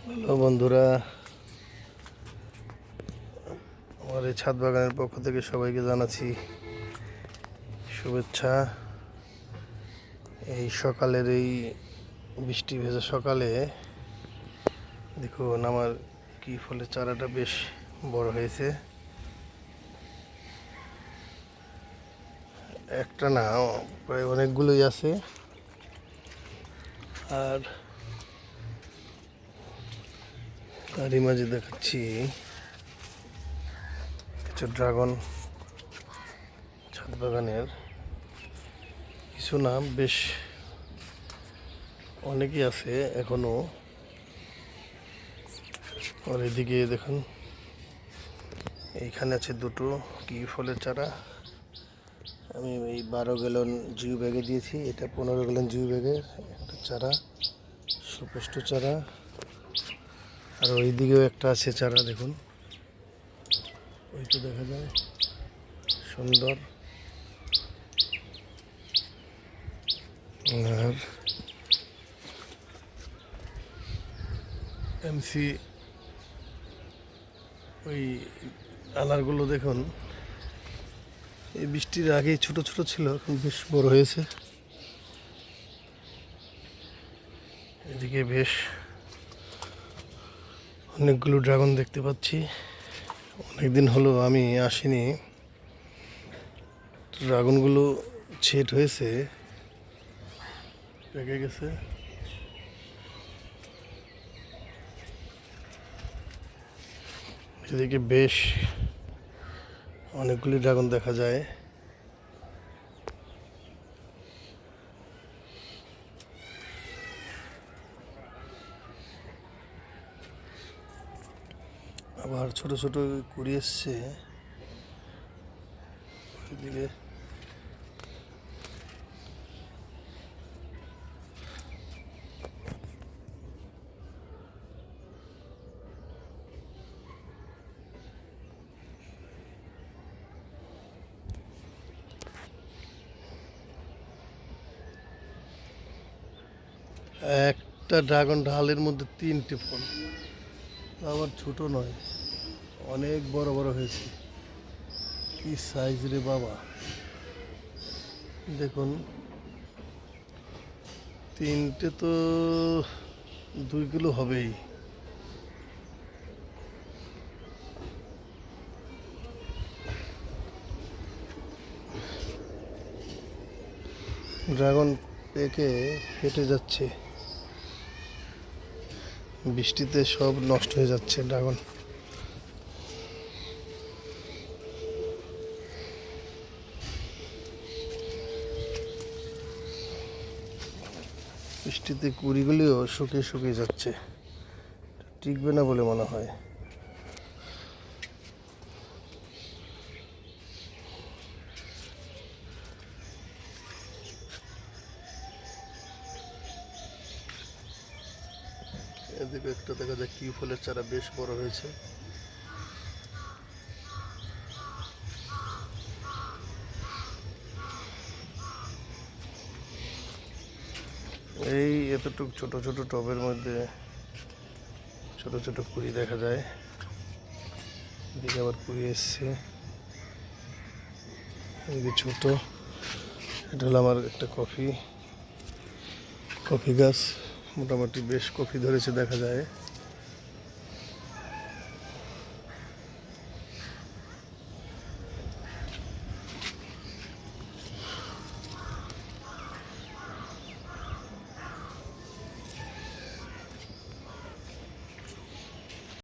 Hello বন্ধুরা, আমার এই ছাদ বাগানের পক্ষ থেকে সবাইকে জানাচ্ছি শুভেচ্ছা। এই সকালের এই বৃষ্টি ভেজা সকালে দেখুন আমার কি ফলের চারাটা বেশ বড় হয়েছে। একটা না, প্রায় অনেকগুলোই আছে। আর তারই মাঝে দেখাচ্ছি কিছু ড্রাগন, ছাদ বাগানের কিছু না, বেশ অনেকই আছে এখনো। আর এদিকে দেখুন, এইখানে আছে দুটো কি ফলের চারা। আমি এই 12 গ্যালন জিও ব্যাগে দিয়েছি, এটা 15 গ্যালন জিও ব্যাগের একটা চারা, সুপুষ্ট চারা। আর ওই দিকেও একটা আছে চারা, দেখুন ওই তো দেখা যায় সুন্দর। আর এমসি ওই আনারগুলো দেখুন, এই বৃষ্টির আগেই ছোট ছোট ছিল, এখন বেশ বড় হয়েছে। এদিকে বেশ অনেকগুলো ড্রাগন দেখতে পাচ্ছি। অনেকদিন হলো আমি আসিনি। ড্রাগনগুলো ছেট হয়েছে, পেকে গেছে। এদিকে বেশ অনেকগুলি ড্রাগন দেখা যায়। আবার ছোট ছোট কুড়ি এসছে এদিকে। একটা ড্রাগন ঢালের মধ্যে 3টে ফল, আবার ছোট নয়, অনেক বড় বড় হয়েছে। কি সাইজ রে বাবা! দেখুন, 3টে তো 2 কিলো হবেই। ড্রাগন পেকে ফেটে যাচ্ছে, বৃষ্টিতে সব নষ্ট হয়ে যাচ্ছে ড্রাগন। বৃষ্টিতে কুড়িগুলিও শুকিয়ে শুকিয়ে যাচ্ছে, টিকবে না বলে মনে হয়। এদিকে একটা দেখা যায় কি ফলের চারা বেশ বড় হয়েছে। এই এতটুকু ছোট ছোট টবের মধ্যে ছোট ছোট কুড়ি দেখা যায়। এদিকে আবার কুড়ি এসছে, এদিকে ছোট। এটা হলো আমার একটা কফি গাছ, মোটামুটি বেশ কফি ধরেছে দেখা যায়।